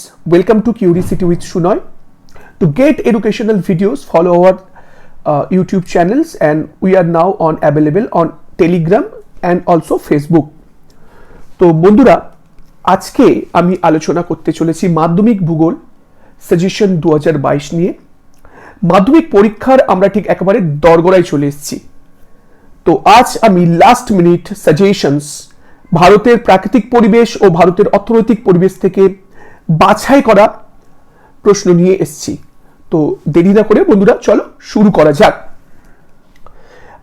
students, welcome to Curiosity with Shunoy. To get educational videos, follow our YouTube channels, and we are now available on Telegram and also Facebook. তো বন্ধুরা, আজকে আমি আলোচনা করতে চলেছি মাধ্যমিক ভূগোল সাজেশন 2022 নিয়ে। মাধ্যমিক পরীক্ষার আমরা ঠিক একেবারে দরগড়ায় চলে এসেছি। তো আজ আমি লাস্ট মিনিট সাজেশনস ভারতের প্রাকৃতিক পরিবেশ ও ভারতের অর্থনৈতিক পরিবেশ থেকে বাছাই করা প্রশ্ন নিয়ে এসেছি। তো দেরি না করে বন্ধুরা চলো শুরু করা যাক।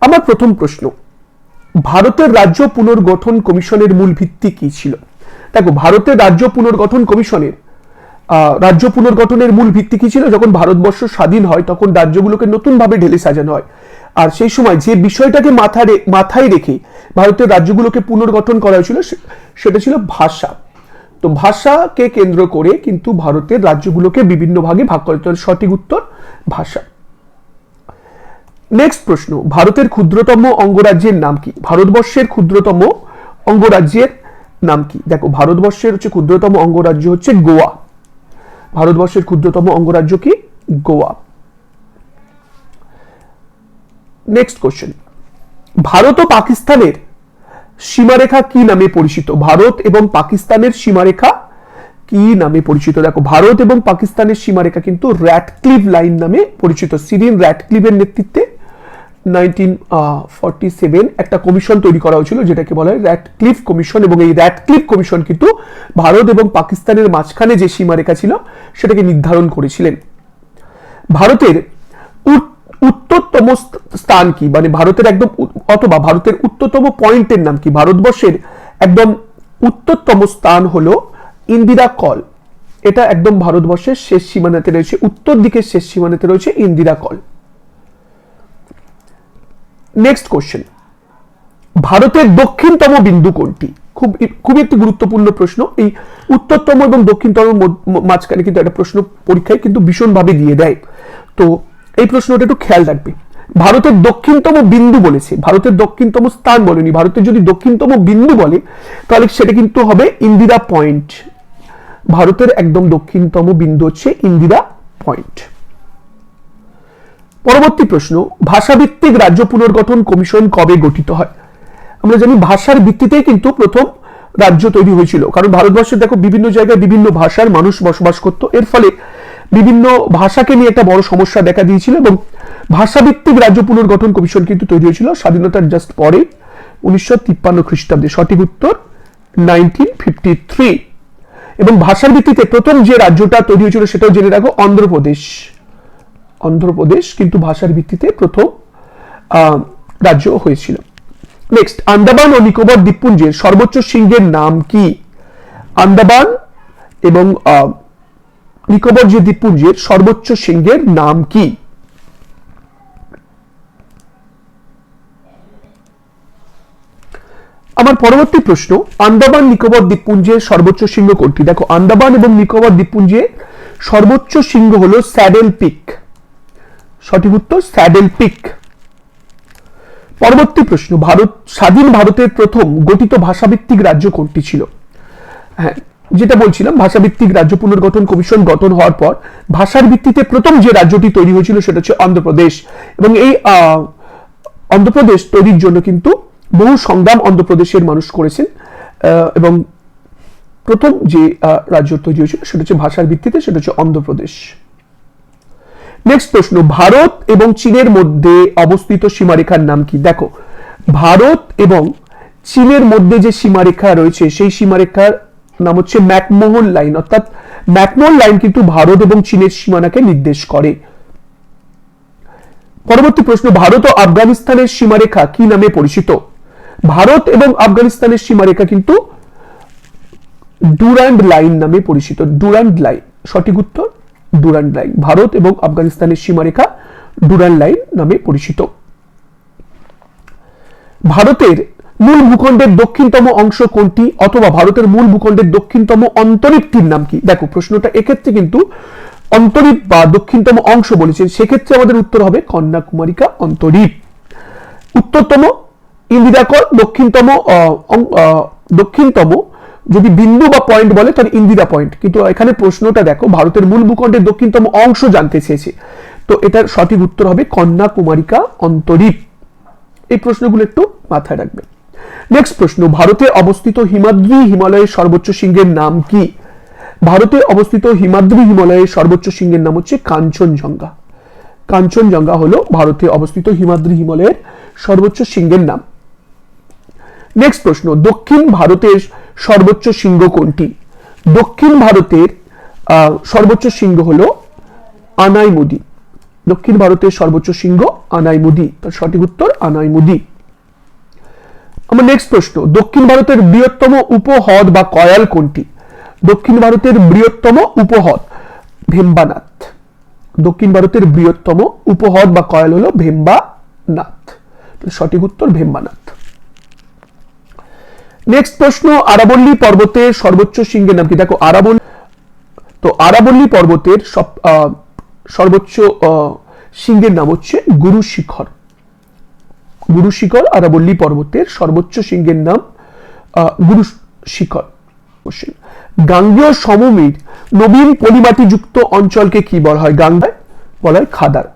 আমার প্রথম প্রশ্ন, ভারতের রাজ্য পুনর্গঠন কমিশনের মূল ভিত্তি কি ছিল? দেখো, ভারতের রাজ্য পুনর্গঠন কমিশনের রাজ্য পুনর্গঠনের মূল ভিত্তি কি ছিল? যখন ভারতবর্ষ স্বাধীন হয় তখন রাজ্যগুলোকে নতুনভাবে ঢেলে সাজানো হয়, আর সেই সময় যে বিষয়টাকে মাথায় রেখে ভারতের রাজ্যগুলোকে পুনর্গঠন করা হয়েছিল সেটা ছিল ভাষা। তো ভাষাকে কেন্দ্র করে কিন্তু ভারতের রাজ্যগুলোকে বিভিন্ন ভাগে ভাগ করা হয়েছিল। সঠিক উত্তর ভাষা। নেক্সট প্রশ্ন, ভারতের ক্ষুদ্রতম অঙ্গরাজ্যের নাম কি? ভারতবর্ষের ক্ষুদ্রতম অঙ্গরাজ্যের নাম কি? দেখো, ভারতবর্ষের ক্ষুদ্রতম অঙ্গরাজ্য হচ্ছে গোয়া। ভারতবর্ষের ক্ষুদ্রতম অঙ্গরাজ্য কি? গোয়া। নেক্সট কোশ্চেন, ভারত ও পাকিস্তানের সীমারেখা কি নামে পরিচিত? ভারত এবং পাকিস্তানের সীমারেখা কি নামে পরিচিত? দেখো, ভারত এবং পাকিস্তানের সীমারেখা কিন্তু র্যাটক্লিফ লাইন নামে পরিচিত। সিরিন র্যাটক্লিফের নেতৃত্বে 1947 একটা কমিশন তৈরি করা হয়েছিল যেটাকে বলা হয় র্যাটক্লিফ কমিশন, এবং এই র্যাটক্লিফ কমিশন কিন্তু ভারত এবং পাকিস্তানের মাঝখানে যে সীমারেখা ছিল সেটাকে নির্ধারণ করেছিলেন। ভারতের উত্তরতম স্থান কি? মানে ভারতের একদম অথবা ভারতের উত্তরতম পয়েন্টের নাম কি? ভারতবর্ষের একদম উত্তরতম স্থান হলো ইন্দিরা কল। এটা একদম ভারতবর্ষের শেষ সীমানাতে রয়েছে, উত্তর দিকের শেষ সীমানাতে রয়েছে ইন্দিরা কল। নেক্সট কোশ্চেন, ভারতের দক্ষিণতম বিন্দু কোনটি? খুব একটি গুরুত্বপূর্ণ প্রশ্ন। এই উত্তরতম এবং দক্ষিণতম মাঝখানে কিন্তু একটা প্রশ্ন পরীক্ষায় কিন্তু ভীষণভাবে দিয়ে দেয়। তো এই প্রশ্নটা একটু খেয়াল রাখবে। ভারতের দক্ষিণতম বিন্দু বলেছে, ভারতের দক্ষিণতম স্থান বলেনি। ভারতের যদি দক্ষিণতম বিন্দু বলে তাহলে সেটা কিন্তু হবে ইন্দিরা পয়েন্ট। ভারতের একদম দক্ষিণতম বিন্দু হচ্ছে ইন্দিরা পয়েন্ট। পরবর্তী প্রশ্ন, ভাষাভিত্তিক রাজ্য পুনর্গঠন কমিশন কবে গঠিত হয়? আমরা জানি ভাষার ভিত্তিতেই কিন্তু প্রথম রাজ্য তৈরি হয়েছিল, কারণ ভারতবর্ষে দেখো বিভিন্ন জায়গায় বিভিন্ন ভাষার মানুষ বসবাস করত। এর ফলে বিভিন্ন ভাষাকে নিয়ে একটা বড় সমস্যা দেখা দিয়েছিল, এবং ভাষাভিত্তিক রাজ্য পুনর্গঠন কমিশন কিন্তু তৈরি হয়েছিল স্বাধীনতার জাস্ট পরে 1953 খ্রিস্টাব্দে। সঠিক উত্তর 1953। এবং ভাষার ভিত্তিতে প্রথম যে রাজ্যটা তৈরি হয়েছিল সেটাও জেনে রাখো, অন্ধ্রপ্রদেশ। অন্ধ্রপ্রদেশ কিন্তু ভাষার ভিত্তিতে প্রথম রাজ্য হয়েছিল। নেক্সট, আন্দামান ও নিকোবর দ্বীপপুঞ্জের সর্বোচ্চ শৃঙ্গের নাম কি? আন্দামান এবং নিকোবর যে দ্বীপপুঞ্জের সর্বোচ্চ শৃঙ্গের নাম কি? আমার পরবর্তী প্রশ্ন, আন্দামান নিকোবর দ্বীপপুঞ্জের সর্বোচ্চ শৃঙ্গ কোনটি? দেখো, আন্দামান এবং নিকোবর দ্বীপপুঞ্জে সর্বোচ্চ শৃঙ্গ হলো স্যাডেল পিক। সঠিক উত্তর স্যাডেল পিক। পরবর্তী প্রশ্ন, স্বাধীন ভারতের প্রথম গঠিত ভাষাভিত্তিক রাজ্য কোনটি ছিল? হ্যাঁ, যেটা বলছিলাম, ভাষাভিত্তিক রাজ্য পুনর্গঠন কমিশন গঠন হওয়ার পর ভাষার ভিত্তিতে প্রথম যে রাজ্যটি তৈরি হয়েছিল সেটা হচ্ছে অন্ধ্রপ্রদেশ। এবং এই অন্ধ্রপ্রদেশ তৈরির জন্য কিন্তু বহু সংগ্রাম অন্ধ্রপ্রদেশের মানুষ করেছেন, এবং প্রথম যে রাজ্য তৈরি হয়েছিল সেটা হচ্ছে ভাষার ভিত্তিতে, সেটা হচ্ছে অন্ধ্রপ্রদেশ। নেক্সট প্রশ্ন, ভারত এবং চীনের মধ্যে অবস্থিত সীমারেখার নাম কি? দেখো, ভারত এবং চীনের মধ্যে যে সীমারেখা রয়েছে সেই সীমারেখার নাম হচ্ছে ম্যাকমোহন লাইন। অর্থাৎ ম্যাকমোহন লাইন কিন্তু ভারত এবং চীনের সীমানাকে নির্দেশ করে। পরবর্তী প্রশ্ন, ভারত ও আফগানিস্তানের সীমারেখা কি নামে পরিচিত? ভারত এবং আফগানিস্তানের সীমারেখা কিন্তু ডুরান্ড লাইন নামে পরিচিত। Durand line. সঠিক উত্তর ডুরান্ড লাইন। ভারত এবং আফগানিস্তানের সীমারেখা ডুরান্ড লাইন নামে পরিচিত। ভারতের মূল ভূখণ্ডের দক্ষিণতম অংশ কোনটি? অথবা ভারতের মূল ভূখণ্ডের দক্ষিণতম অন্তরীপটির নাম কি? দেখো, প্রশ্নটা এক্ষেত্রে কিন্তু অন্তরীপ বা দক্ষিণতম অংশ বলেছেন, সেক্ষেত্রে আমাদের উত্তর হবে কন্যাকুমারিকা অন্তরীপ। উত্তরতম ইন্দিরা কল, দক্ষিণতম যদি বিন্দু বা পয়েন্ট বলে তাহলে ইন্দিরা পয়েন্ট, কিন্তু এখানে প্রশ্নটা দেখো ভারতের মূল ভূখণ্ডের দক্ষিণতম অংশ জানতে চেয়েছে, তো এটার সঠিক উত্তর হবে কন্যাকুমারিকা অন্তরীপ। এই প্রশ্নগুলো একটু মাথায় রাখবে। নেক্সট প্রশ্ন, ভারতে অবস্থিত হিমাদ্রি হিমালয়ের সর্বোচ্চ শৃঙ্গের নাম কি? ভারতে অবস্থিত হিমাদ্রি হিমালয়ের সর্বোচ্চ শৃঙ্গের নাম হচ্ছে কাঞ্চনজঙ্ঘা। কাঞ্চনজঙ্ঘা হলো ভারতে অবস্থিত হিমাদ্রি হিমালয়ের সর্বোচ্চ শৃঙ্গের নাম। নেক্সট প্রশ্ন, দক্ষিণ ভারতের সর্বোচ্চ শৃঙ্গ কোনটি? দক্ষিণ ভারতের সর্বোচ্চ শৃঙ্গ হলো আনাইমুদি। দক্ষিণ ভারতের সর্বোচ্চ শৃঙ্গ আনাইমুদি, তার সঠিক উত্তর আনাইমুদি। আমার নেক্সট প্রশ্ন, দক্ষিণ ভারতের বৃহত্তম উপহ্রদ বা কয়াল কোনটি? দক্ষিণ ভারতের বৃহত্তম উপহ্রদ ভেম্বানাথ। দক্ষিণ ভারতের বৃহত্তম উপহ্রদ বা কয়াল হলো ভেম্বানাথ, সঠিক উত্তর ভেম্বানাথ। নেক্সট প্রশ্ন, আরাবল্লী পর্বতের সর্বোচ্চ শৃঙ্গের নাম কি? দেখো আরাবল্লী পর্বতের সর্বোচ্চ শৃঙ্গের নাম হচ্ছে গুরু শিখর। গুরু শিখর আরাবল্লী পর্বতের সর্বোচ্চ শৃঙ্গের নাম গুরু শিখর। গাঙ্গেয় সমভূমির নবীন পলিমাটিযুক্ত অঞ্চলকে কি বলা হয়? গাঙ্গায় বলা হয় খাদার।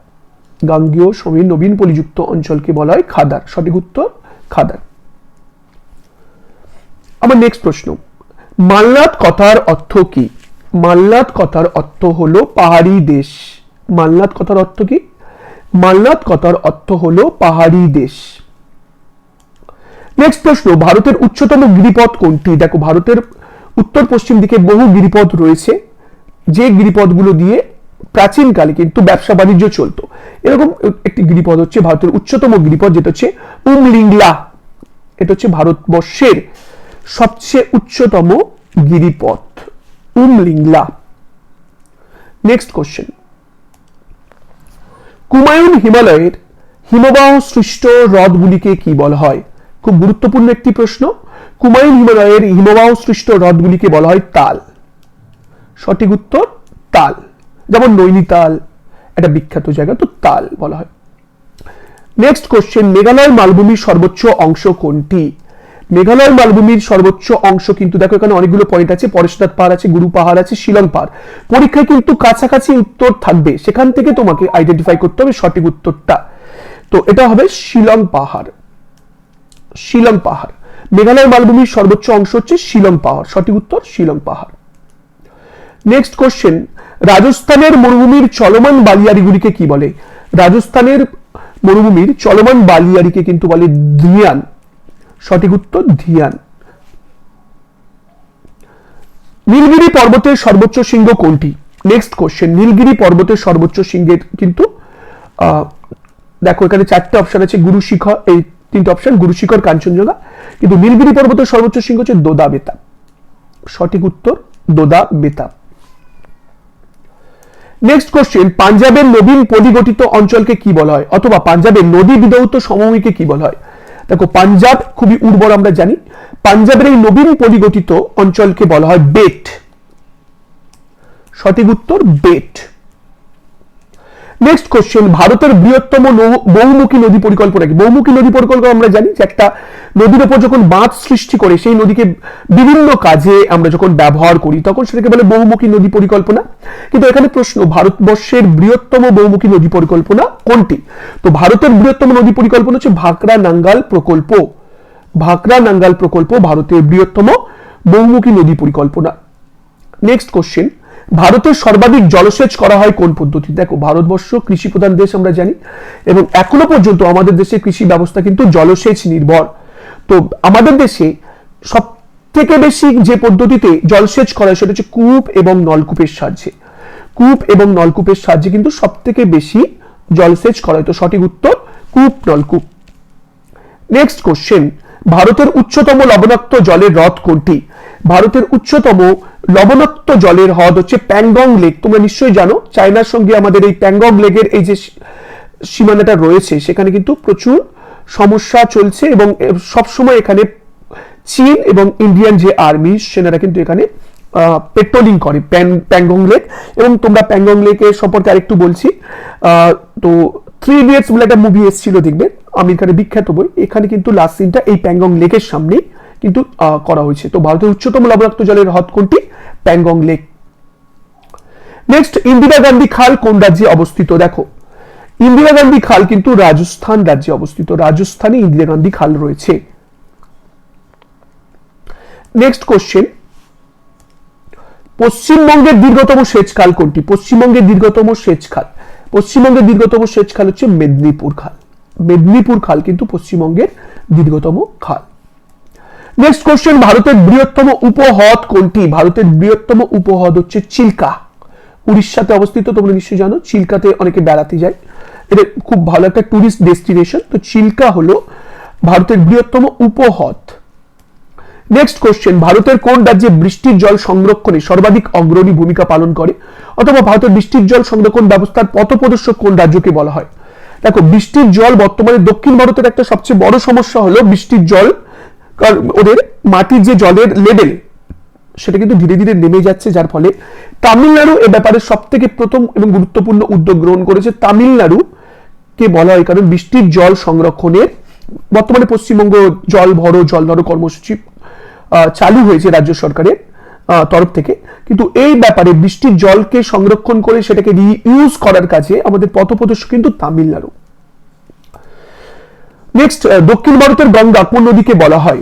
গাঙ্গেয় সমভূমির নবীন পলিযুক্ত অঞ্চলকে বলা হয় খাদার, সঠিক উত্তর খাদার। আমার নেক্সট প্রশ্ন, মালনাদ কথার অর্থ কি? মালনাদ কথার অর্থ হলো পাহাড়ি দেশ। মালনাদ কথার অর্থ কি? মালনাদ কথার অর্থ হলো পাহাড়ি দেশ। নেক্সট প্রশ্ন, ভারতের উচ্চতম গিরিপথ কোনটি? দেখো ভারতের উত্তর পশ্চিম দিকে বহু গিরিপথ রয়েছে, যে গিরিপথগুলো দিয়ে প্রাচীনকালে কিন্তু ব্যবসা বাণিজ্য চলতো। এরকম একটি গিরিপথ হচ্ছে ভারতের উচ্চতম গিরিপথ, যেটা হচ্ছে উমলিংলা। এটা হচ্ছে ভারতবর্ষের সবচেয়ে উচ্চতম গিরিপথ, উমলিংলা। নেক্সট কোশ্চেন, কুমায়ুন হিমালয়ের হিমবাহ সৃষ্ট হ্রদগুলিকে কি বলা হয়? খুব গুরুত্বপূর্ণ একটি প্রশ্ন। কুমায়ুন হিমালয়ের হিমবাহ সৃষ্ট হ্রদগুলিকে বলা হয় তাল, সঠিক উত্তর তাল। যেমন নৈনিতাল একটা বিখ্যাত জায়গা, তো তাল বলা হয়। নেক্সট কোশ্চেন, মেঘালয় মালভূমির সর্বোচ্চ অংশ কোনটি? মেঘালয় মালভূমির সর্বোচ্চ অংশ কিন্তু দেখো এখানে অনেকগুলো পয়েন্ট আছে, পরেশনাথ পাহাড় আছে, গুরু পাহাড় আছে, শিলং পাহাড়। পরীক্ষায় কিন্তু কাছাকাছি উত্তর থাকবে, সেখান থেকে তোমাকে আইডেন্টিফাই করতে হবে সঠিক উত্তরটা। তো এটা হবে শিলং পাহাড়। শিলং পাহাড়, মেঘালয় মালভূমির সর্বোচ্চ অংশ হচ্ছে শিলং পাহাড়, সঠিক উত্তর শিলং পাহাড়। নেক্সট কোশ্চেন, রাজস্থানের মরুভূমির চলমান বালিয়াড়িগুলিকে কি বলে? রাজস্থানের মরুভূমির চলমান বালিয়াড়িকে কিন্তু বলে ধিয়ান, সঠিক উত্তর ধিয়ান। নীলগিরি পর্বতের সর্বোচ্চ শৃঙ্গ কোনটি? নেক্সট কোশ্চেন, নীলগিরি পর্বতের সর্বোচ্চ শৃঙ্গের কিন্তু দেখো এখানে চারটে অপশন আছে, গুরু শিখর, এই তিনটে অপশন গুরু শিখর, কাঞ্চনজঙ্ঘা, কিন্তু নীলগিরি পর্বতের সর্বোচ্চ শৃঙ্গ হচ্ছে দোদা বেতাব, সঠিক উত্তর দোদা বেতাব। নেক্সট কোশ্চেন, পাঞ্জাবের নবীন পলিগঠিত অঞ্চলকে কি বলা হয়, অথবা পাঞ্জাবের নদী বিধৌত সমভূমিকে কি বলা হয়? দেখো পাঞ্জাব খুবই উর্বর আমরা জানি, পাঞ্জাবের এই নবীন পলিগঠিত অঞ্চলকে বলা হয় বেট, সঠিক উত্তর বেট। নেক্সট কোশ্চেন, ভারতের বৃহত্তম বহুমুখী নদী পরিকল্পনা কি? বহুমুখী নদী পরিকল্পনা আমরা জানি যে একটা নদীর উপর যখন বাঁধ সৃষ্টি করে সেই নদীকে বিভিন্ন কাজে আমরা যখন ব্যবহার করি তখন সেটাকে বলে বহুমুখী নদী পরিকল্পনা। কিন্তু এখানে প্রশ্ন, ভারতবর্ষের বৃহত্তম বহুমুখী নদী পরিকল্পনা কোনটি? তো ভারতের বৃহত্তম নদী পরিকল্পনা হচ্ছে ভাকরা নাঙ্গাল প্রকল্প। ভাকরা নাঙ্গাল প্রকল্প ভারতের বৃহত্তম বহুমুখী নদী পরিকল্পনা। নেক্সট কোশ্চেন, ভারতের সর্বাধিক জলসেচ করা হয় কোন পদ্ধতি? দেখো ভারতবর্ষ কৃষি প্রধান দেশ আমরা জানি, এবং এখনো পর্যন্ত আমাদের দেশে কৃষি ব্যবস্থা কিন্তু জলসেচ নির্ভর। তো আমাদের দেশে সব থেকে বেশি যে পদ্ধতিতে জলসেচ করা হয় সেটা হচ্ছে কূপ এবং নলকূপের সাহায্যে। কূপ এবং নলকূপের সাহায্যে কিন্তু সব থেকে বেশি জলসেচ করা হয়, তো সঠিক উত্তর কূপ নলকূপ। নেক্সট কোশ্চেন, ভারতের উচ্চতম লবণাক্ত জলের হ্রদ কোনটি? ভারতের উচ্চতম লবণাক্ত জলের হ্রদ হচ্ছে প্যাংগং লেক। তোমরা নিশ্চয়ই জানো চায়নার সঙ্গে আমাদের এই প্যাংগং লেকের এই যে সীমানাটা রয়েছে সেখানে কিন্তু প্রচুর সমস্যা চলছে, এবং সবসময় এখানে চীন এবং ইন্ডিয়ান যে আর্মি সেনারা কিন্তু এখানে পেট্রোলিং করে প্যাংগং লেক। এবং তোমরা প্যাংগং লেকের সম্পর্কে আরেকটু বলছি, তো 3 ইডিয়টস বলে একটা মুভি এসেছিল, দেখবে আমির খানের বিখ্যাত বই, এখানে কিন্তু লাস্ট সিনটা এই প্যাংগং লেকের সামনেই কিন্তু করা হয়েছে। তো ভারতের উচ্চতম লবণাক্ত জলের হ্রদ কোনটি? প্যাংগং লেক। নেক্সট, ইন্দিরা গান্ধী খাল কোন রাজ্যে অবস্থিত? দেখো ইন্দিরা গান্ধী খাল কিন্তু রাজস্থান রাজ্যে অবস্থিত, রাজস্থানে ইন্দিরা গান্ধী খাল রয়েছে। নেক্সট কোশ্চেন, পশ্চিমবঙ্গের দীর্ঘতম সেচ খাল কোনটি? পশ্চিমবঙ্গের দীর্ঘতম সেচ খাল, পশ্চিমবঙ্গের দীর্ঘতম সেচ খাল হচ্ছে মেদিনীপুর খাল। মেদিনীপুর খাল কিন্তু পশ্চিমবঙ্গের দীর্ঘতম খাল। নেক্সট কোশ্চেন, ভারতের বৃহত্তম উপহ্রদ কোনটি? ভারতের বৃহত্তম উপহ্রদ হচ্ছে চিল্কা, উড়িষ্যাতে অবস্থিত। তোমরা নিশ্চয়ই জানো চিল্কাতে অনেকে বেড়াতে যায়, এটা খুব ভালো একটা টুরিস্ট ডেস্টিনেশন। তো চিল্কা হলো ভারতের বৃহত্তম উপহ্রদ। নেক্সট কোশ্চেন, ভারতের কোন রাজ্যে বৃষ্টির জল সংরক্ষণে সর্বাধিক অগ্রণী ভূমিকা পালন করে? অথবা ভারতের বৃষ্টির জল সংরক্ষণ ব্যবস্থার পথপ্রদর্শক কোন রাজ্যকে বলা হয়? দেখো বৃষ্টির জল বর্তমানে দক্ষিণ ভারতের একটা সবচেয়ে বড় সমস্যা হলো বৃষ্টির জল, কারণ ওদের মাটির যে জলের লেভেল সেটা কিন্তু ধীরে ধীরে নেমে যাচ্ছে, যার ফলে তামিলনাড়ু এ ব্যাপারে সব থেকে প্রথম এবং গুরুত্বপূর্ণ উদ্যোগ গ্রহণ করেছে। তামিলনাড়ু কে বলা হয় কারণ বৃষ্টির জল সংরক্ষণের বর্তমানে পশ্চিমবঙ্গ জল ভরো জল ধরো কর্মসূচি চালু হয়েছে রাজ্য সরকারের তরফ থেকে, কিন্তু এই ব্যাপারে বৃষ্টির জলকে সংরক্ষণ করে সেটাকে রিইউজ করার কাজে আমাদের পথপ্রদর্শক কিন্তু তামিলনাড়ু। নেক্সট, দক্ষিণ ভারতের গঙ্গা কোন নদীকে বলা হয়?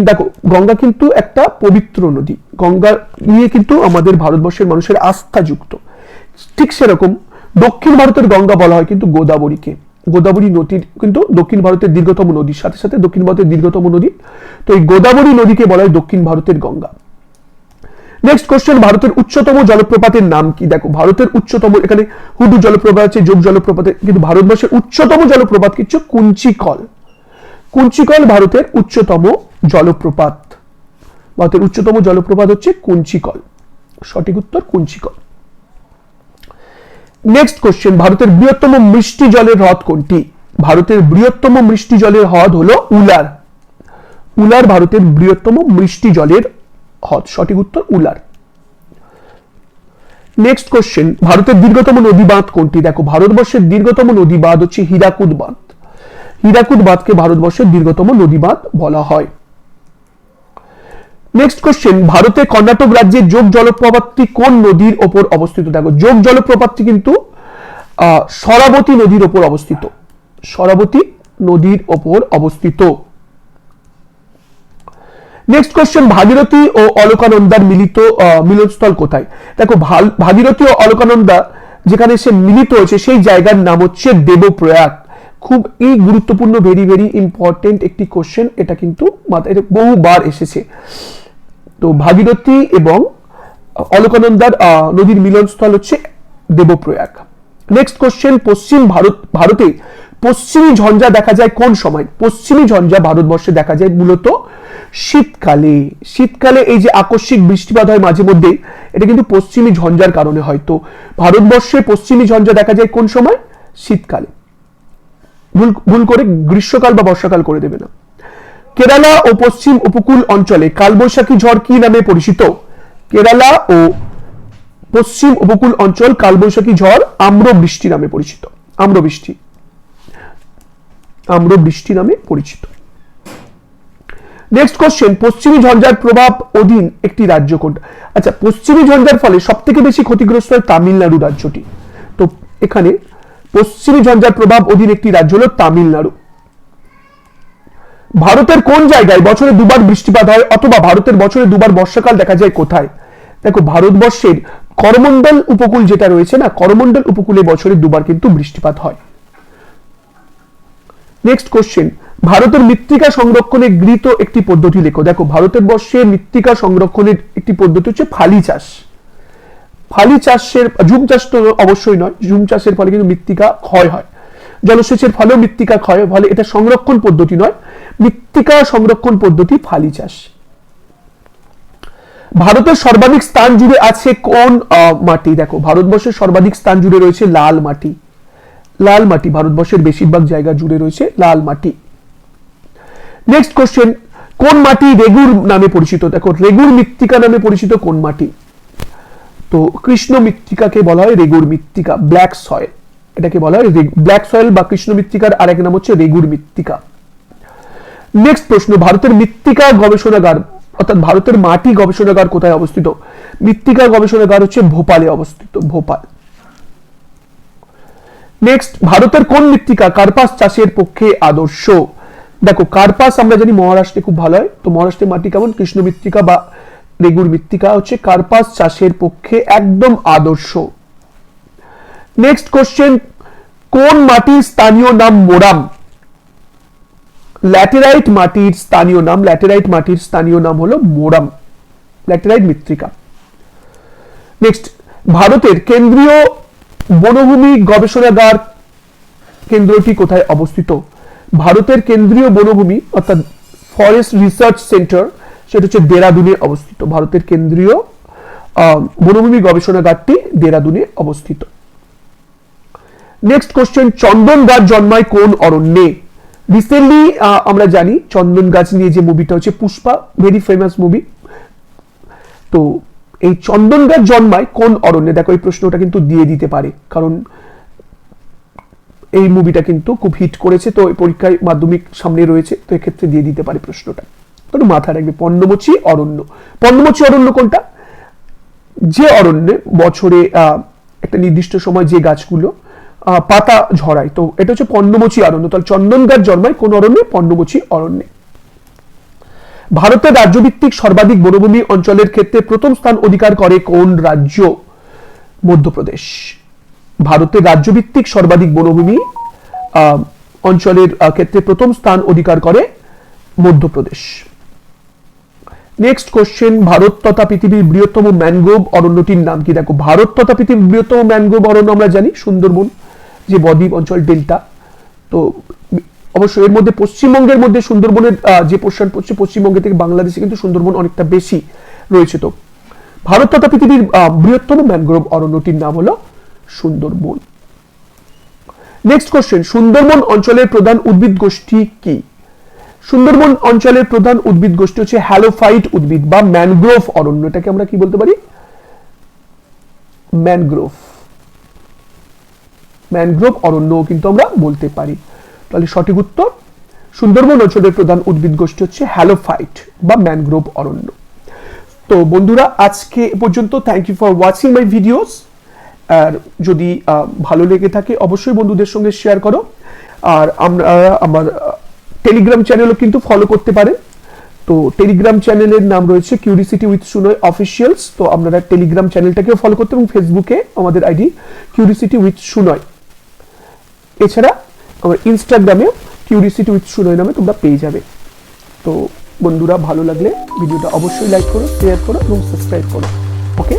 দেখো গঙ্গা কিন্তু একটা পবিত্র নদী, গঙ্গা নিয়ে কিন্তু আমাদের ভারতবর্ষের মানুষের আস্থা যুক্ত। ঠিক সেরকম দক্ষিণ ভারতের গঙ্গা বলা হয় কিন্তু গোদাবরীকে। গোদাবরী নদী কিন্তু দক্ষিণ ভারতের দীর্ঘতম নদীর সাথে সাথে দক্ষিণ ভারতের দীর্ঘতম নদী, তো এই গোদাবরী নদীকে বলা হয় দক্ষিণ ভারতের গঙ্গা। নেক্সট কোশ্চেন, ভারতের উচ্চতম জলপ্রপাতের নাম কি? দেখো ভারতের উচ্চতম, এখানে হুডু জলপ্রপাত আছে, যোগ জলপ্রপাত, কিন্তু ভারতবর্ষের উচ্চতম জলপ্রপাত কি হচ্ছে? কুঞ্চিকল। কুঞ্চিকল ভারতের উচ্চতম জলপ্রপাত, ভারতের উচ্চতম জলপ্রপাত হচ্ছে কুঞ্চিকল। সঠিক উত্তর কুঞ্চিকল। নেক্সট কোশ্চেন, ভারতের বৃহত্তম মিষ্টি জলের হ্রদ কোনটি? ভারতের বৃহত্তম মিষ্টি জলের হ্রদ হলো উলার। উলার ভারতের বৃহত্তম মিষ্টি জলের হ্রদ, সঠিক উত্তর উলার। নেক্সট কোশ্চেন, ভারতের দীর্ঘতম নদী বাঁধ কোনটি? দেখো ভারতবর্ষের দীর্ঘতম নদী বাঁধ হচ্ছে হীরাকুদ বাঁধ। হীরাকুদ বাঁধকে ভারতবর্ষের দীর্ঘতম নদী বাঁধ বলা হয়। নেক্সট কোশ্চেন, ভারতে কর্ণাটক রাজ্যের যোগ জলপ্রপাতটি কোন নদীর ওপর অবস্থিত? দেখো যোগ জলপ্রপাতটি কিন্তু শরাবতী নদীর ওপর অবস্থিত, শরাবতী নদীর ওপর অবস্থিত। নেক্সট কোশ্চেন, ভাগীরথী ও অলকানন্দার মিলিত মিলনস্থল কোথায়? দেখো ভাগীরথী ও অলকানন্দা যেখানে সে মিলিত হয়েছে সেই জায়গার নাম হচ্ছে দেবপ্রয়াগ। খুব গুরুত্বপূর্ণ, ভেরি ভেরি ইম্পর্টেন্ট একটি কোশ্চেন, এটা কিন্তু বহুবার এসেছে। তো ভাগীরথী এবং অলকানন্দার নদীর মিলনস্থল হচ্ছে দেবপ্রয়াগ। নেক্সট কোশ্চেন, ভারতে পশ্চিমী ঝঞ্ঝা দেখা যায় কোন সময়? পশ্চিমী ঝঞ্ঝা ভারতবর্ষে দেখা যায় মূলত শীতকালে। শীতকালে এই যে আকস্মিক বৃষ্টিপাত হয় মাঝে মধ্যে, এটা কিন্তু পশ্চিমী ঝঞ্ঝার কারণে হয়। তো ভারতবর্ষে পশ্চিমী ঝঞ্ঝা দেখা যায় কোন সময়? শীতকালে। ভুল করে গ্রীষ্মকাল বা বর্ষাকাল করে দেবে না। কেরালা ও পশ্চিম উপকূল অঞ্চলে কালবৈশাখী ঝড় কি নামে পরিচিত? কেরালা ও পশ্চিম উপকূল অঞ্চল কালবৈশাখী ঝড় আম্রবৃষ্টি নামে পরিচিত। আম্রবৃষ্টি নামে পরিচিত। নেক্সট কোশ্চেন, পশ্চিমী ঝঞ্ঝার প্রভাব অধীন একটি রাজ্য কোনটা? আচ্ছা, পশ্চিমী ঝঞ্ঝার ফলে সব থেকে বেশি ক্ষতিগ্রস্ত হয় তামিলনাড়ু রাজ্যটি। তো এখানে পশ্চিমী ঝঞ্ঝার প্রভাব অধীন একটি রাজ্য হলো তামিলনাড়ু। ভারতের কোন জায়গায় বছরে দুবার বৃষ্টিপাত হয় অথবা ভারতের বছরে দুবার বর্ষাকাল দেখা যায় কোথায়? দেখো ভারতবর্ষের করমণ্ডল উপকূল যেটা রয়েছে না, করমণ্ডল উপকূলে বছরে দুবার কিন্তু বৃষ্টিপাত হয়। নেক্সট কোশ্চেন, ভারতের মৃত্তিকা সংরক্ষণে গৃহীত একটি পদ্ধতি লেখো। দেখো ভারতের বর্ষে মৃত্তিকা সংরক্ষণের একটি পদ্ধতি হচ্ছে ফালি চাষ। ফালি চাষের, ঝুম চাষ তো অবশ্যই নয়, ঝুম চাষের ফলে কিন্তু মৃত্তিকা ক্ষয় হয়, জলসেচের ফলেও মৃত্তিকা ক্ষয় হয়, ফলে এটা সংরক্ষণ পদ্ধতি নয়, মৃত্তিকা সংরক্ষণ পদ্ধতি ফালি চাষ। ভারতের সর্বাধিক স্থান জুড়ে আছে কোন মাটি? দেখো ভারতবর্ষের সর্বাধিক স্থান জুড়ে রয়েছে লাল মাটি। লাল মাটি ভারতবর্ষের বেশিরভাগ জায়গা জুড়ে রয়েছে লাল মাটি। নেক্সট কোশ্চেন, কোন মাটি রেগুর নামে পরিচিত? দেখো রেগুর মৃত্তিকা নামে পরিচিত কোন মাটি? তো কৃষ্ণ মৃত্তিকাকে বলা হয় রেগুর মৃত্তিকা, ব্ল্যাক সয়েল, এটাকে বলা হয় ব্ল্যাক সয়েল বা কৃষ্ণ মৃত্তিকার আরেক নাম হচ্ছে রেগুর মৃত্তিকা। নেক্সট প্রশ্ন, ভারতের মৃত্তিকা গবেষণাগার অর্থাৎ ভারতের মাটি গবেষণাগার কোথায় অবস্থিত? মৃত্তিকা গবেষণাগার হচ্ছে ভোপালে অবস্থিত, ভোপাল। নেক্সট, ভারতের কোন মৃত্তিকা কার্পাস চাষের পক্ষে আদর্শ? দেখো কার্পাস আমরা জানি মহারাষ্ট্রে খুব ভালো হয়, তো মহারাষ্ট্রের মাটি কেমন? কৃষ্ণ মৃত্তিকা বা রেগুর মৃত্তিকা হচ্ছে কার্পাস চাষের পক্ষে একদম আদর্শ। নেক্সট কোশ্চেন, কোন মাটির স্থানীয় নাম মোরাম? ল্যাটেরাইট মাটির স্থানীয় নাম, ল্যাটেরাইট মাটির স্থানীয় নাম হলো মোরাম, ল্যাটেরাইট মৃত্তিকা। নেক্সট, ভারতের কেন্দ্রীয় বনভূমি গবেষণাগার কেন্দ্রটি কোথায় অবস্থিত? ভারতের কেন্দ্রীয় বনভূমি অর্থাৎ ফরেস্ট রিসার্চ সেন্টার সেটা হচ্ছে দেরাদুনে অবস্থিত। ভারতের কেন্দ্রীয় বনভূমি গবেষণাগারটি দেরাদুনে অবস্থিত। নেক্সট কোশ্চেন, চন্দন গাছ জন্মায় কোন অরণ্যে? রিসেন্টলি আমরা জানি চন্দন গাছ নিয়ে যে মুভিটা হচ্ছে পুষ্পা, ভেরি ফেমাস মুভি। তো এই চন্দন গাছ জন্মায় কোন অরণ্যে? দেখো এই প্রশ্নটা কিন্তু দিয়ে দিতে পারে, কারণ এই মুভিটা কিন্তু খুব হিট করেছে, তো পরীক্ষায় মাধ্যমিক সামনে রয়েছে, তো এক্ষেত্রে দিয়ে দিতে পারে প্রশ্নটা। তো মাথায় রাখবে পর্ণমোচী অরণ্য। পর্ণমোচী অরণ্য কোনটা? যে অরণ্যে বছরে একটা নির্দিষ্ট সময় যে গাছগুলো পাতা ঝরায়, তো এটা হচ্ছে পর্ণমোচী অরণ্য। তাহলে চন্দন গাছ জন্মায় কোন অরণ্যে? পর্ণমোচী অরণ্যে। ভারতের রাজ্যভিত্তিক সর্বাধিক বনভূমি অঞ্চলের ক্ষেত্রে প্রথম স্থান অধিকার করে কোন রাজ্য? মধ্যপ্রদেশ। ভারতের রাজ্যভিত্তিক সর্বাধিক বনভূমি অঞ্চলের ক্ষেত্রে প্রথম স্থান অধিকার করে মধ্যপ্রদেশ। নেক্সট কোশ্চেন, ভারত তথা পৃথিবীর বৃহত্তম ম্যানগ্রোভ অরণ্যটির নাম কি? দেখো ভারত তথা পৃথিবীর বৃহত্তম ম্যানগ্রোভ অরণ্য আমরা জানি সুন্দরবন, যে বদ্বীপ অঞ্চল ডেল্টা। তো অবশ্যই এর মধ্যে পশ্চিমবঙ্গের মধ্যে সুন্দরবনের যে পোর্শন পড়ছে পশ্চিমবঙ্গ থেকে বাংলাদেশে কিন্তু সুন্দরবন অনেকটা বেশি রয়েছে। তো ভারত তথা পৃথিবীর বৃহত্তম ম্যানগ্রোভ অরণ্যটির নাম হলো সুন্দরবন। নেক্সট কোশ্চেন, সুন্দরবন অঞ্চলের প্রধান উদ্ভিদ গোষ্ঠী কি? সুন্দরবন অঞ্চলের প্রধান উদ্ভিদ গোষ্ঠী হচ্ছে হ্যালোফাইট উদ্ভিদ বা ম্যানগ্রোভ অরণ্য। এটাকে আমরা কি বলতে পারি? ম্যানগ্রোভ, ম্যানগ্রোভ অরণ্য কিন্তু আমরা বলতে পারি। তাহলে সঠিক উত্তর, সুন্দরবন অঞ্চলের প্রধান উদ্ভিদ গোষ্ঠী হচ্ছে হ্যালোফাইট বা ম্যানগ্রোভ অরণ্য। তো বন্ধুরা আজকে পর্যন্ত, thank you for watching my videos. আর যদি ভালো লেগে থাকে অবশ্যই বন্ধুদের সঙ্গে শেয়ার করো। আর আমরা আমার টেলিগ্রাম চ্যানেলও কিন্তু ফলো করতে পারেন। তো টেলিগ্রাম চ্যানেলের নাম রয়েছে কিউরিসিটি উইথ সুনয় অফিসিয়ালস। তো আপনারা টেলিগ্রাম চ্যানেলটাকেও ফলো করতে, এবং ফেসবুকে আমাদের আইডি কিউরিসিটি উইথ সুনয়। এছাড়া আমার ইনস্টাগ্রামে কিউরিসিটি উইথ সুনয় নামে তোমরা পেয়ে যাবে। তো বন্ধুরা ভালো লাগলে ভিডিওটা অবশ্যই লাইক করো, শেয়ার করো এবং সাবস্ক্রাইব করো। ওকে।